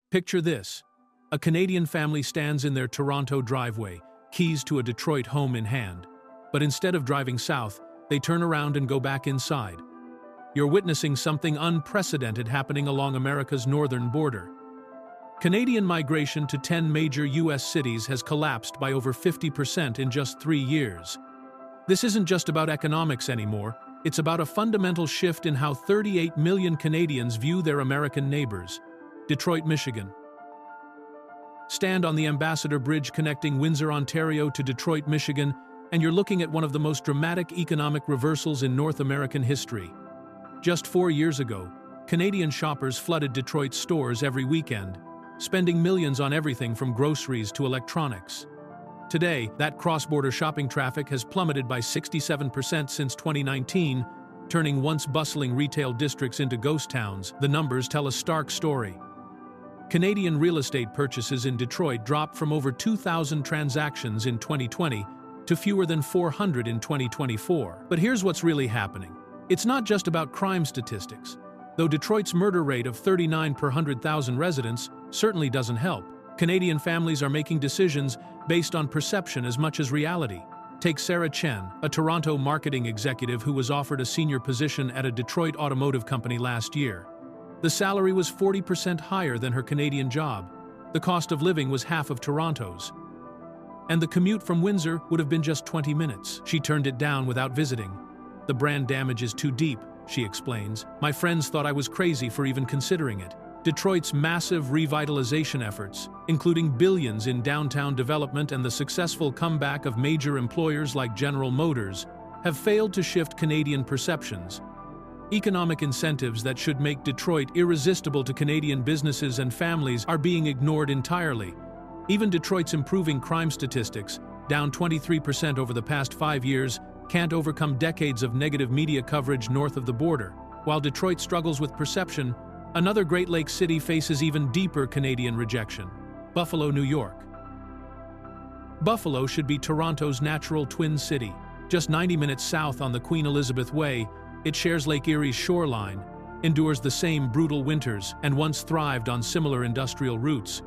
Picture this. A Canadian family stands in their Toronto driveway, keys to a Detroit home in hand. But instead of driving south, they turn around and go back inside. You're witnessing something unprecedented happening along America's northern border. Canadian migration to 10 major U.S. cities has collapsed by over 50% in just 3 years. This isn't just about economics anymore, it's about a fundamental shift in how 38 million Canadians view their American neighbors. Detroit, Michigan. Stand on the Ambassador Bridge connecting Windsor, Ontario to Detroit, Michigan, and you're looking at one of the most dramatic economic reversals in North American history. Just 4 years ago, Canadian shoppers flooded Detroit's stores every weekend, spending millions on everything from groceries to electronics. Today, that cross-border shopping traffic has plummeted by 67% since 2019, turning once bustling retail districts into ghost towns. The numbers tell a stark story. Canadian real estate purchases in Detroit dropped from over 2,000 transactions in 2020 to fewer than 400 in 2024. But here's what's really happening. It's not just about crime statistics. Though Detroit's murder rate of 39 per 100,000 residents certainly doesn't help, Canadian families are making decisions based on perception as much as reality. Take Sarah Chen, a Toronto marketing executive who was offered a senior position at a Detroit automotive company last year. The salary was 40% higher than her Canadian job. The cost of living was half of Toronto's. And the commute from Windsor would have been just 20 minutes. She turned it down without visiting. The brand damage is too deep, she explains. My friends thought I was crazy for even considering it. Detroit's massive revitalization efforts, including billions in downtown development and the successful comeback of major employers like General Motors, have failed to shift Canadian perceptions. Economic incentives that should make Detroit irresistible to Canadian businesses and families are being ignored entirely. Even Detroit's improving crime statistics, down 23% over the past 5 years, can't overcome decades of negative media coverage north of the border. While Detroit struggles with perception, another Great Lakes city faces even deeper Canadian rejection: Buffalo, New York. Buffalo should be Toronto's natural twin city. Just 90 minutes south on the Queen Elizabeth Way, it shares Lake Erie's shoreline, endures the same brutal winters, and once thrived on similar industrial roots.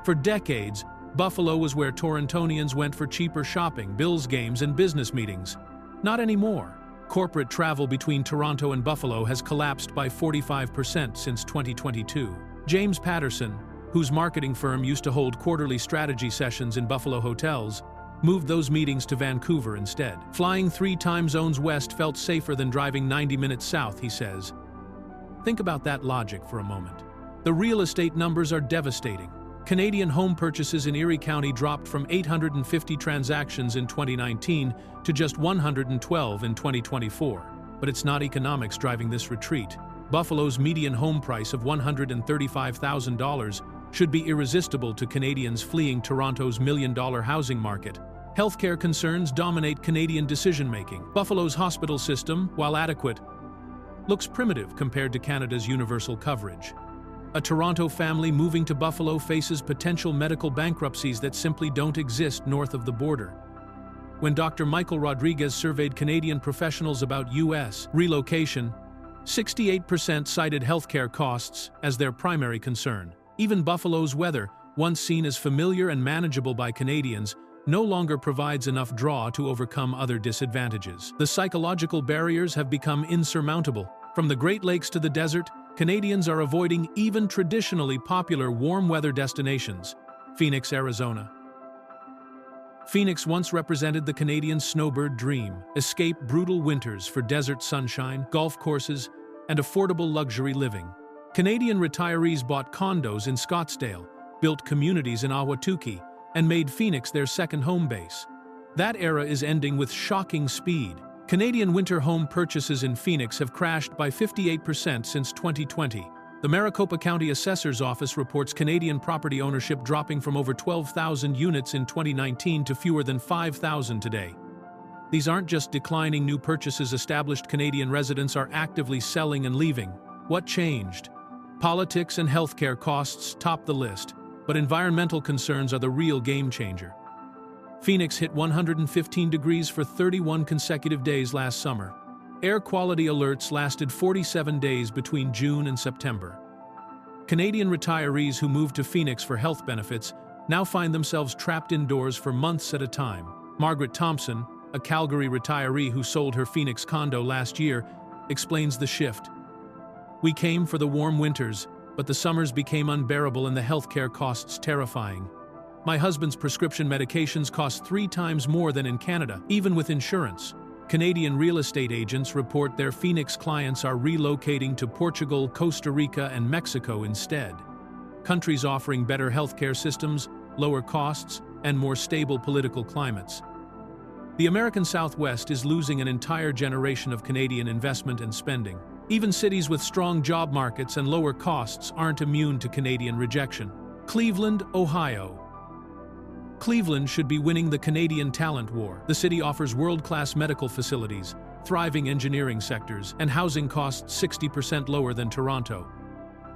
For decades, Buffalo was where Torontonians went for cheaper shopping, Bills games, and business meetings. Not anymore. Corporate travel between Toronto and Buffalo has collapsed by 45% since 2022. James Patterson, whose marketing firm used to hold quarterly strategy sessions in Buffalo hotels, moved those meetings to Vancouver instead. Flying 3 time zones west felt safer than driving 90 minutes south, he says. Think about that logic for a moment. The real estate numbers are devastating. Canadian home purchases in Erie County dropped from 850 transactions in 2019 to just 112 in 2024. But it's not economics driving this retreat. Buffalo's median home price of $135,000 should be irresistible to Canadians fleeing Toronto's million-dollar housing market. Healthcare concerns dominate Canadian decision-making. Buffalo's hospital system, while adequate, looks primitive compared to Canada's universal coverage. A Toronto family moving to Buffalo faces potential medical bankruptcies that simply don't exist north of the border. When Dr. Michael Rodriguez surveyed Canadian professionals about U.S. relocation, 68% cited healthcare costs as their primary concern. Even Buffalo's weather, once seen as familiar and manageable by Canadians, no longer provides enough draw to overcome other disadvantages. The psychological barriers have become insurmountable. From the Great Lakes to the desert, Canadians are avoiding even traditionally popular warm-weather destinations. Phoenix, Arizona. Phoenix once represented the Canadian snowbird dream: escape brutal winters for desert sunshine, golf courses, and affordable luxury living. Canadian retirees bought condos in Scottsdale, built communities in Ahwatukee, and made Phoenix their second home base. That era is ending with shocking speed. Canadian winter home purchases in Phoenix have crashed by 58% since 2020. The Maricopa County Assessor's Office reports Canadian property ownership dropping from over 12,000 units in 2019 to fewer than 5,000 today. These aren't just declining new purchases. Established Canadian residents are actively selling and leaving. What changed? Politics and healthcare costs top the list, but environmental concerns are the real game changer. Phoenix hit 115 degrees for 31 consecutive days last summer. Air quality alerts lasted 47 days between June and September. Canadian retirees who moved to Phoenix for health benefits now find themselves trapped indoors for months at a time. Margaret Thompson, a Calgary retiree who sold her Phoenix condo last year, explains the shift. "We came for the warm winters, but the summers became unbearable and the healthcare costs terrifying. My husband's prescription medications cost 3 times more than in Canada, even with insurance." Canadian real estate agents report their Phoenix clients are relocating to Portugal, Costa Rica, and Mexico instead. Countries offering better healthcare systems, lower costs, and more stable political climates. The American Southwest is losing an entire generation of Canadian investment and spending. Even cities with strong job markets and lower costs aren't immune to Canadian rejection. Cleveland, Ohio. Cleveland should be winning the Canadian talent war. The city offers world-class medical facilities, thriving engineering sectors, and housing costs 60% lower than Toronto.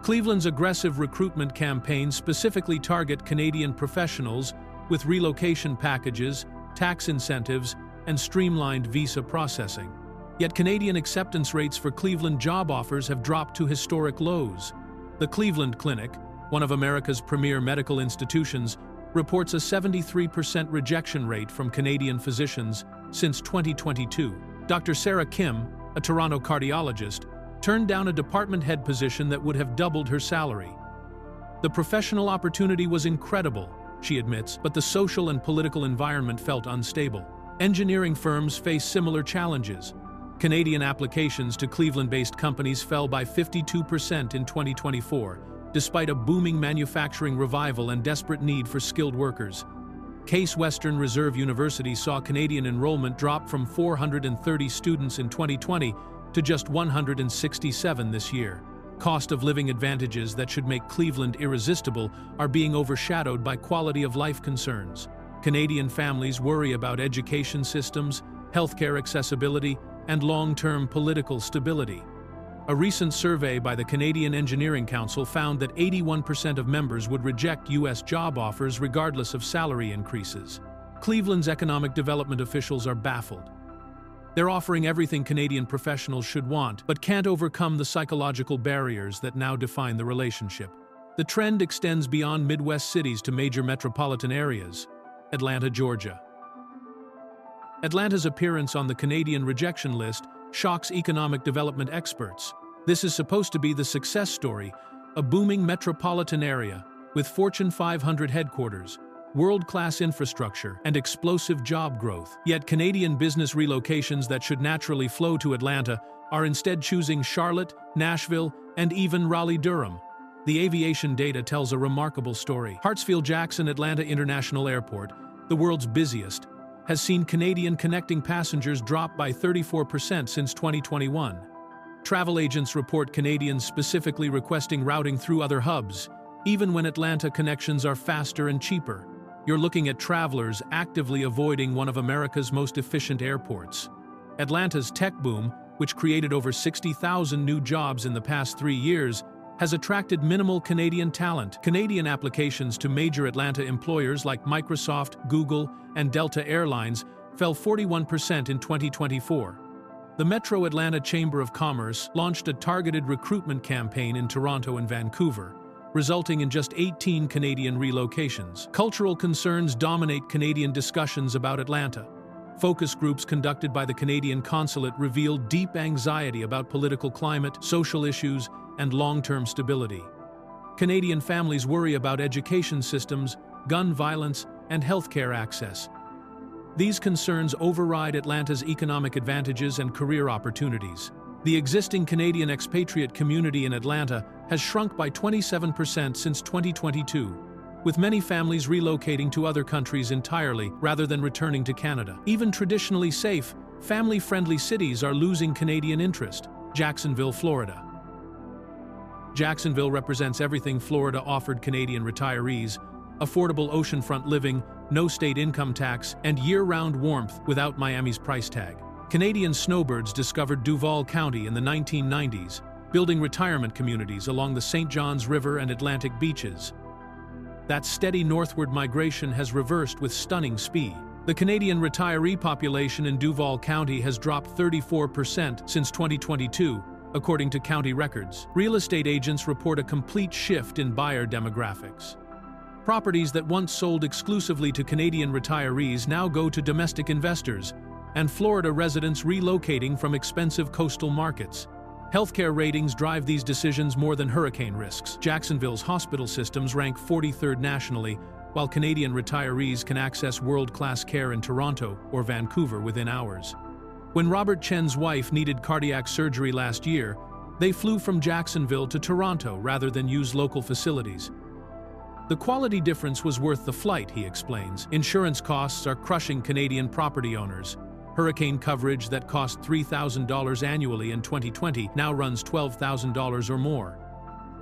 Cleveland's aggressive recruitment campaigns specifically target Canadian professionals with relocation packages, tax incentives, and streamlined visa processing. Yet Canadian acceptance rates for Cleveland job offers have dropped to historic lows. The Cleveland Clinic, one of America's premier medical institutions, reports a 73% rejection rate from Canadian physicians since 2022. Dr. Sarah Kim, a Toronto cardiologist, turned down a department head position that would have doubled her salary. "The professional opportunity was incredible," she admits, "but the social and political environment felt unstable." Engineering firms face similar challenges. Canadian applications to Cleveland-based companies fell by 52% in 2024, despite a booming manufacturing revival and desperate need for skilled workers. Case Western Reserve University saw Canadian enrollment drop from 430 students in 2020 to just 167 this year. Cost of living advantages that should make Cleveland irresistible are being overshadowed by quality of life concerns. Canadian families worry about education systems, healthcare accessibility, and long-term political stability. A recent survey by the Canadian Engineering Council found that 81% of members would reject U.S. job offers regardless of salary increases. Cleveland's economic development officials are baffled. They're offering everything Canadian professionals should want, but can't overcome the psychological barriers that now define the relationship. The trend extends beyond Midwest cities to major metropolitan areas. Atlanta, Georgia. Atlanta's appearance on the Canadian rejection list shocks economic development experts. This is supposed to be the success story, a booming metropolitan area with Fortune 500 headquarters, world-class infrastructure, and explosive job growth. Yet Canadian business relocations that should naturally flow to Atlanta are instead choosing Charlotte, Nashville, and even Raleigh-Durham. The aviation data tells a remarkable story. Hartsfield-Jackson Atlanta International Airport, the world's busiest, has seen Canadian connecting passengers drop by 34% since 2021. Travel agents report Canadians specifically requesting routing through other hubs, even when Atlanta connections are faster and cheaper. You're looking at travelers actively avoiding one of America's most efficient airports. Atlanta's tech boom, which created over 60,000 new jobs in the past 3 years, has attracted minimal Canadian talent. Canadian applications to major Atlanta employers like Microsoft, Google, and Delta Airlines fell 41% in 2024. The Metro Atlanta Chamber of Commerce launched a targeted recruitment campaign in Toronto and Vancouver, resulting in just 18 Canadian relocations. Cultural concerns dominate Canadian discussions about Atlanta. Focus groups conducted by the Canadian Consulate revealed deep anxiety about political climate, social issues, and long-term stability. Canadian families worry about education systems, gun violence, and healthcare access. These concerns override Atlanta's economic advantages and career opportunities. The existing Canadian expatriate community in Atlanta has shrunk by 27% since 2022, with many families relocating to other countries entirely rather than returning to Canada. Even traditionally safe, family-friendly cities are losing Canadian interest. Jacksonville, Florida. Jacksonville represents everything Florida offered Canadian retirees: affordable oceanfront living, no state income tax, and year-round warmth without Miami's price tag. Canadian snowbirds discovered Duval County in the 1990s, building retirement communities along the St. Johns River and Atlantic beaches. That steady northward migration has reversed with stunning speed. The Canadian retiree population in Duval County has dropped 34% since 2022, according to county records. Real estate agents report a complete shift in buyer demographics. Properties that once sold exclusively to Canadian retirees now go to domestic investors, and Florida residents relocating from expensive coastal markets. Healthcare ratings drive these decisions more than hurricane risks. Jacksonville's hospital systems rank 43rd nationally, while Canadian retirees can access world-class care in Toronto or Vancouver within hours. When Robert Chen's wife needed cardiac surgery last year, they flew from Jacksonville to Toronto rather than use local facilities. The quality difference was worth the flight, he explains. Insurance costs are crushing Canadian property owners. Hurricane coverage that cost $3,000 annually in 2020 now runs $12,000 or more.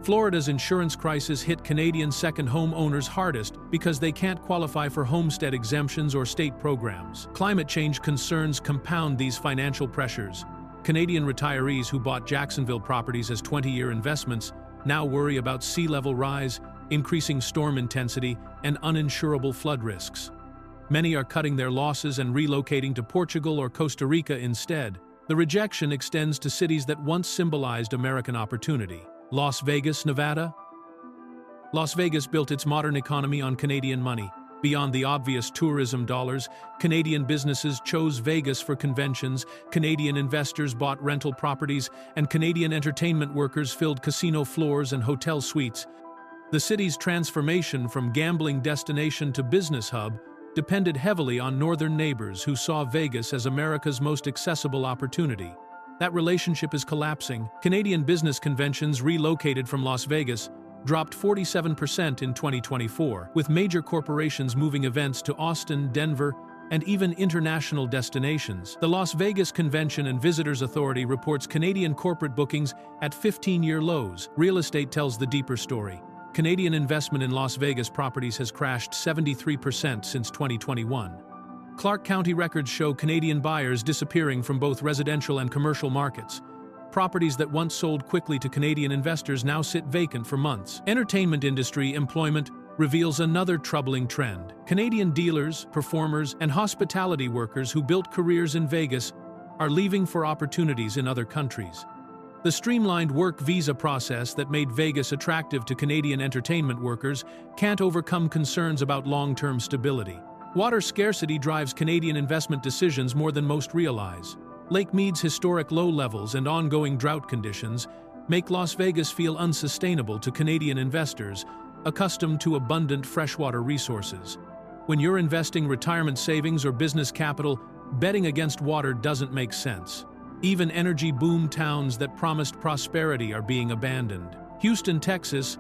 Florida's insurance crisis hit Canadian second home owners hardest because they can't qualify for homestead exemptions or state programs. Climate change concerns compound these financial pressures. Canadian retirees who bought Jacksonville properties as 20-year investments now worry about sea level rise, increasing storm intensity, and uninsurable flood risks. Many are cutting their losses and relocating to Portugal or Costa Rica instead. The rejection extends to cities that once symbolized American opportunity. Las Vegas, Nevada? Las Vegas built its modern economy on Canadian money. Beyond the obvious tourism dollars, Canadian businesses chose Vegas for conventions, Canadian investors bought rental properties, and Canadian entertainment workers filled casino floors and hotel suites. The city's transformation from gambling destination to business hub depended heavily on northern neighbors who saw Vegas as America's most accessible opportunity. That relationship is collapsing. Canadian business conventions relocated from Las Vegas dropped 47% in 2024, with major corporations moving events to Austin, Denver, and even international destinations. The Las Vegas Convention and Visitors Authority reports Canadian corporate bookings at 15-year lows. Real estate tells the deeper story. Canadian investment in Las Vegas properties has crashed 73% since 2021. Clark County records show Canadian buyers disappearing from both residential and commercial markets. Properties that once sold quickly to Canadian investors now sit vacant for months. Entertainment industry employment reveals another troubling trend. Canadian dealers, performers, and hospitality workers who built careers in Vegas are leaving for opportunities in other countries. The streamlined work visa process that made Vegas attractive to Canadian entertainment workers can't overcome concerns about long-term stability. Water scarcity drives Canadian investment decisions more than most realize. Lake Mead's historic low levels and ongoing drought conditions make Las Vegas feel unsustainable to Canadian investors accustomed to abundant freshwater resources. When you're investing retirement savings or business capital, betting against water doesn't make sense. Even energy boom towns that promised prosperity are being abandoned. Houston, Texas.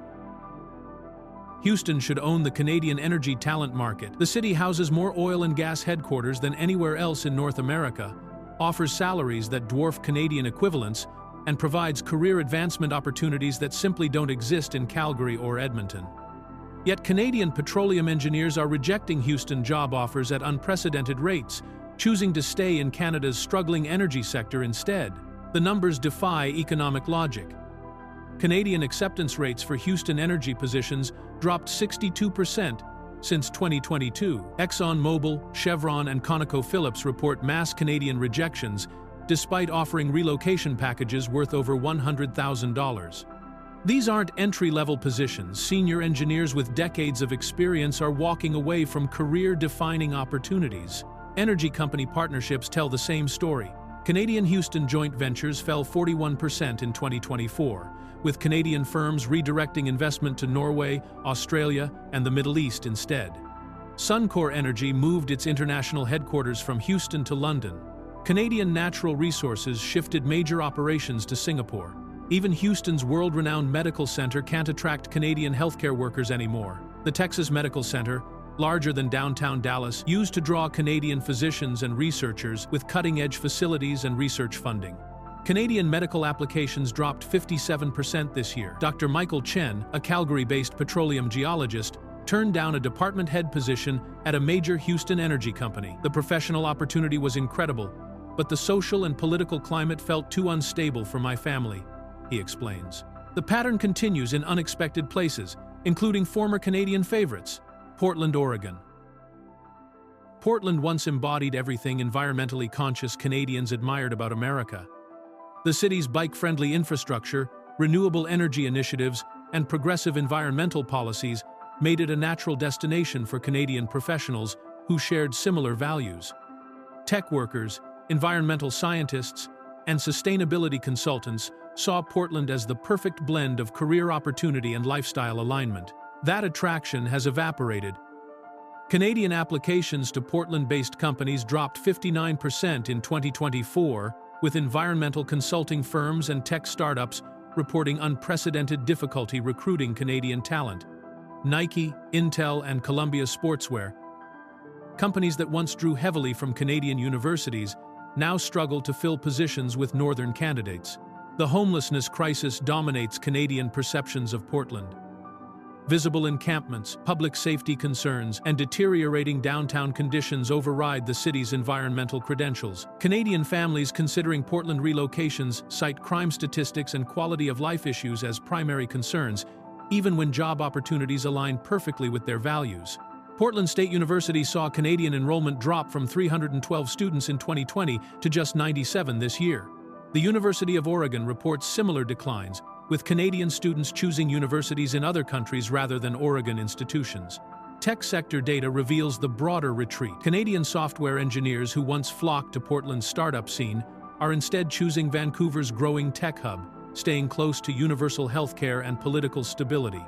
Houston should own the Canadian energy talent market. The city houses more oil and gas headquarters than anywhere else in North America, offers salaries that dwarf Canadian equivalents, and provides career advancement opportunities that simply don't exist in Calgary or Edmonton. Yet Canadian petroleum engineers are rejecting Houston job offers at unprecedented rates, choosing to stay in Canada's struggling energy sector instead. The numbers defy economic logic. Canadian acceptance rates for Houston energy positions dropped 62% since 2022. ExxonMobil, Chevron, and ConocoPhillips report mass Canadian rejections, despite offering relocation packages worth over $100,000. These aren't entry-level positions. Senior engineers with decades of experience are walking away from career-defining opportunities. Energy company partnerships tell the same story. Canadian Houston joint ventures fell 41% in 2024, with Canadian firms redirecting investment to Norway, Australia, and the Middle East instead. Suncor Energy moved its international headquarters from Houston to London. Canadian Natural Resources shifted major operations to Singapore. Even Houston's world-renowned medical center can't attract Canadian healthcare workers anymore. The Texas Medical Center, larger than downtown Dallas, used to draw Canadian physicians and researchers with cutting-edge facilities and research funding. Canadian medical applications dropped 57% this year. Dr. Michael Chen, a Calgary-based petroleum geologist, turned down a department head position at a major Houston energy company. The professional opportunity was incredible, but the social and political climate felt too unstable for my family, he explains. The pattern continues in unexpected places, including former Canadian favorites. Portland, Oregon. Portland once embodied everything environmentally conscious Canadians admired about America. The city's bike-friendly infrastructure, renewable energy initiatives, and progressive environmental policies made it a natural destination for Canadian professionals who shared similar values. Tech workers, environmental scientists, and sustainability consultants saw Portland as the perfect blend of career opportunity and lifestyle alignment. That attraction has evaporated. Canadian applications to Portland-based companies dropped 59% in 2024, with environmental consulting firms and tech startups reporting unprecedented difficulty recruiting Canadian talent. Nike, Intel, and Columbia Sportswear, companies that once drew heavily from Canadian universities, now struggle to fill positions with northern candidates. The homelessness crisis dominates Canadian perceptions of Portland. Visible encampments, public safety concerns, and deteriorating downtown conditions override the city's environmental credentials. Canadian families considering Portland relocations cite crime statistics and quality of life issues as primary concerns, even when job opportunities align perfectly with their values. Portland State University saw Canadian enrollment drop from 312 students in 2020 to just 97 this year. The University of Oregon reports similar declines, with Canadian students choosing universities in other countries rather than Oregon institutions. Tech sector data reveals the broader retreat. Canadian software engineers who once flocked to Portland's startup scene are instead choosing Vancouver's growing tech hub, staying close to universal healthcare and political stability.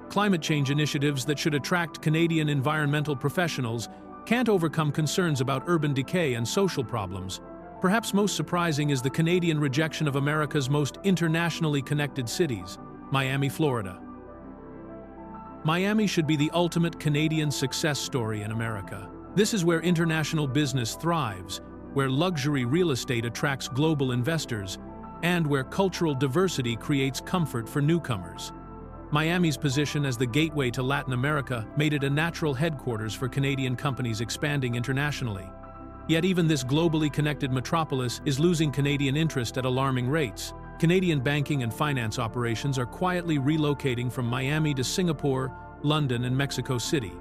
Climate change initiatives that should attract Canadian environmental professionals can't overcome concerns about urban decay and social problems. Perhaps most surprising is the Canadian rejection of America's most internationally connected cities, Miami, Florida. Miami should be the ultimate Canadian success story in America. This is where international business thrives, where luxury real estate attracts global investors, and where cultural diversity creates comfort for newcomers. Miami's position as the gateway to Latin America made it a natural headquarters for Canadian companies expanding internationally. Yet even this globally connected metropolis is losing Canadian interest at alarming rates. Canadian banking and finance operations are quietly relocating from Miami to Singapore, London, and Mexico City.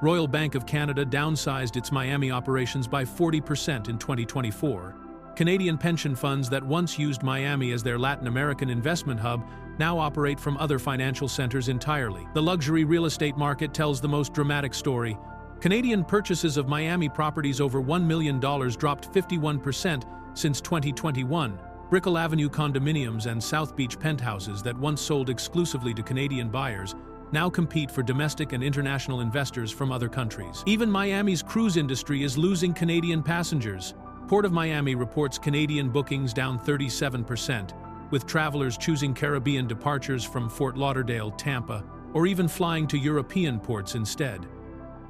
Royal Bank of Canada downsized its Miami operations by 40% in 2024. Canadian pension funds that once used Miami as their Latin American investment hub now operate from other financial centers entirely. The luxury real estate market tells the most dramatic story. Canadian purchases of Miami properties over $1 million dropped 51% since 2021. Brickell Avenue condominiums and South Beach penthouses that once sold exclusively to Canadian buyers now compete for domestic and international investors from other countries. Even Miami's cruise industry is losing Canadian passengers. Port of Miami reports Canadian bookings down 37%, with travelers choosing Caribbean departures from Fort Lauderdale, Tampa, or even flying to European ports instead.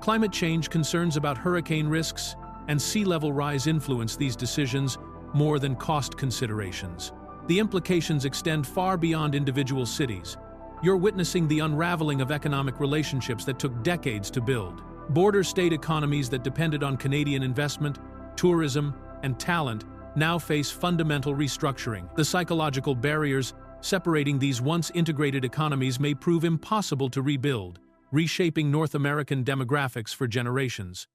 Climate change concerns about hurricane risks and sea level rise influence these decisions more than cost considerations. The implications extend far beyond individual cities. You're witnessing the unraveling of economic relationships that took decades to build. Border state economies that depended on Canadian investment, tourism, and talent now face fundamental restructuring. The psychological barriers separating these once integrated economies may prove impossible to rebuild, reshaping North American demographics for generations.